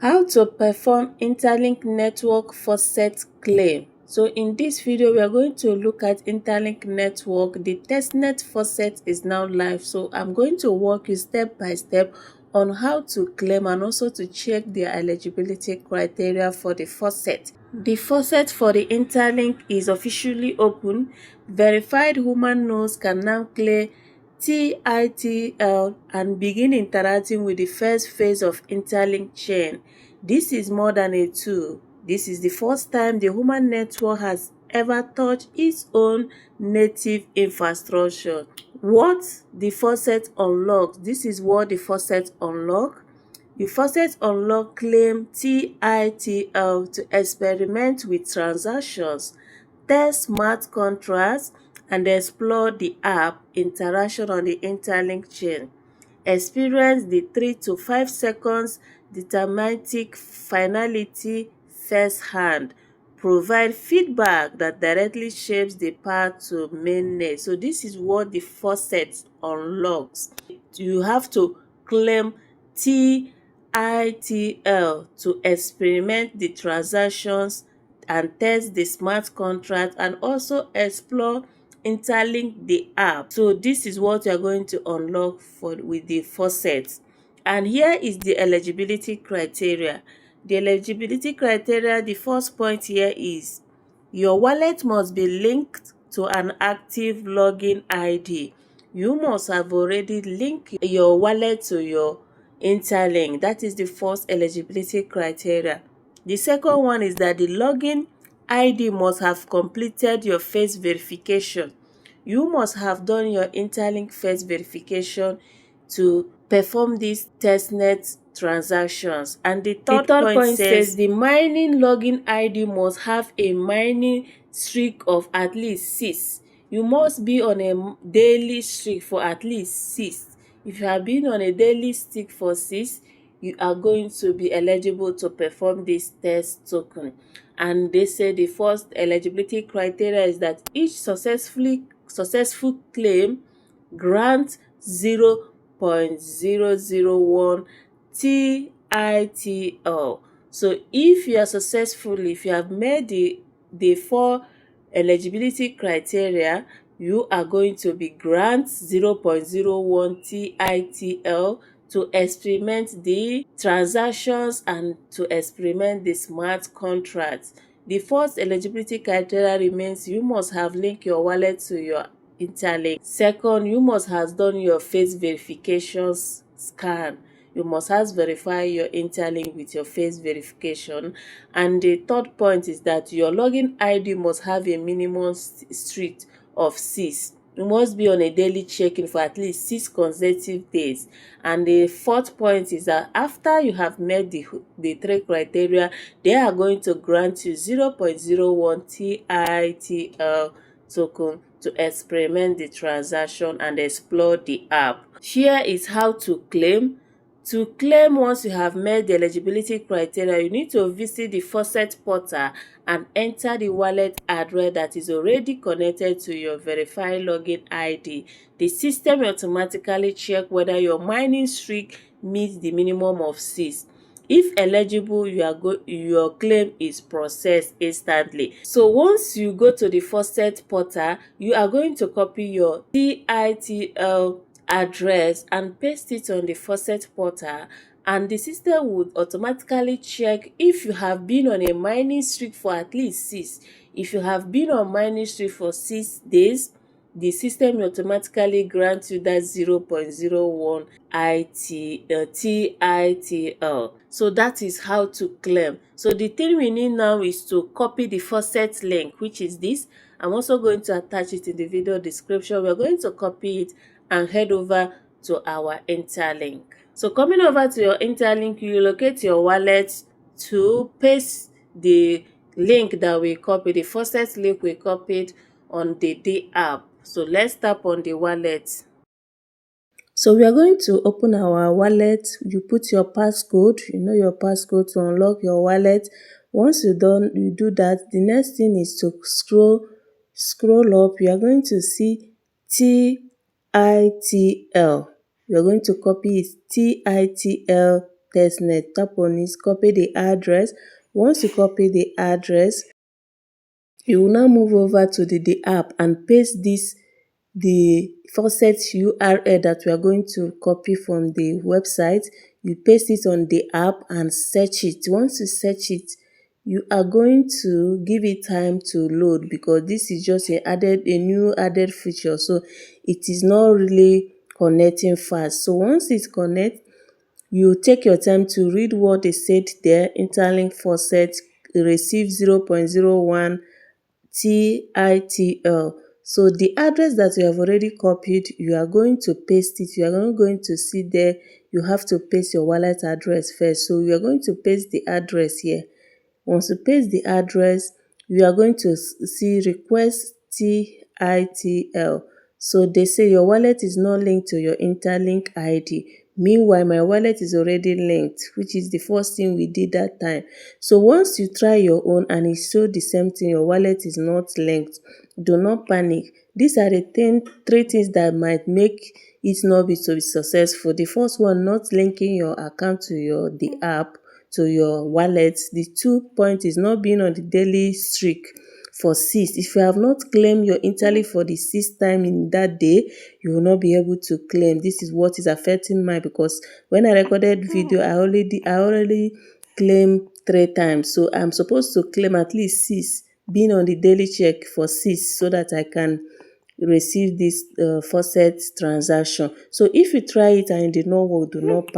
How to perform Interlink Network faucet claim. So in this video, we are going to look at Interlink Network. The testnet faucet is now live. So I'm going to walk you step by step on how to claim and also to check the eligibility criteria for the faucet. The faucet for the Interlink is officially open. Verified human nose can now claim tITL and begin interacting with the first phase of Interlink chain. This is more than a tool. This is the first time the human network has ever touched its own native infrastructure. What the faucet unlocks. This is what the faucet unlocks. The faucet unlock claim tITL to experiment with transactions, test smart contracts, and explore the app interaction on the Interlink chain. Experience the 3 to 5 seconds deterministic finality firsthand. Provide feedback that directly shapes the path to mainnet. So this is what the faucet unlocks. You have to claim tITL to experiment the transactions and test the smart contract and also explore Interlink the app. So this is what you are going to unlock with the faucet. And here is the eligibility criteria. The eligibility criteria, the first point here is your wallet must be linked to an active login ID. You must have already linked your wallet to your Interlink. That is the first eligibility criteria. The second one is that the login ID must have completed your face verification. You must have done your Interlink face verification to perform these testnet transactions. And the third point says the mining login ID must have a mining streak of at least 6. You must be on a daily streak for at least 6. If you have been on a daily streak for 6, you are going to be eligible to perform this test token. And they say the first eligibility criteria is that each successful claim grants 0.001 tITL. So if you are successful, if you have met the 4 eligibility criteria, you are going to be granted 0.01 tITL to experiment the transactions and to experiment the smart contracts. The first eligibility criteria remains you must have linked your wallet to your Interlink. Second, you must have done your face verification scan. You must have verified your Interlink with your face verification. And the third point is that your login ID must have a minimum streak of 6. You must be on a daily check-in for at least 6 consecutive days. And the fourth point is that after you have met the 3 criteria, they are going to grant you 0.01 tITL token to experiment the transaction and explore the app. Here is how to claim. To claim, once you have met the eligibility criteria, you need to visit the faucet portal and enter the wallet address that is already connected to your verified login ID. The system will automatically check whether your mining streak meets the minimum of 6. If eligible, your claim is processed instantly. So once you go to the faucet portal, you are going to copy your tITL address and paste it on the faucet portal, and the system would automatically check if you have been on a mining streak for at least 6. If you have been on mining streak for 6 days, the system will automatically grant you that 0.01 tITL. So that is how to claim. So the thing we need now is to copy the faucet link, which is this. I'm also going to attach it in the video description. We're going to copy it and head over to our Interlink. So coming over to your Interlink, you locate your wallet to paste the link that we copied, the faucet link we copied on the app. So let's tap on the wallet. So we are going to open our wallet. You put your passcode, your passcode to unlock your wallet. Once you do that, the next thing is to scroll up. You are going to see tITL. You are going to copy it, tITL faucet.test-net. Tap on it, copy the address. Once you copy the address, you will now move over to the app and paste the faucet URL that we are going to copy from the website. You paste it on the app and search it. Once you search it, you are going to give it time to load, because this is just a new added feature, so it is not really connecting fast. So once it connects, you take your time to read what they said there. Interlink Faucet receive 0.01 tITL. So the address that you have already copied, you are going to paste it. You are not going to see there, you have to paste your wallet address first. So you are going to paste the address here. Once you paste the address, you are going to see request tITL. So they say your wallet is not linked to your Interlink ID. Meanwhile, my wallet is already linked, which is the first thing we did that time. So once you try your own and it shows the same thing, your wallet is not linked, do not panic. These are the three things that might make it not be so successful. The first one, not linking your account to the app, to your wallet. The 2 point is not being on the daily streak for 6. If you have not claimed your Interlink for the 6th time in that day, you will not be able to claim. This is what is affecting mine, because when I recorded video, I already claimed 3 times. So I'm supposed to claim at least 6, being on the daily check for 6, so that I can receive this faucet transaction. So if you try it and it did not work, do not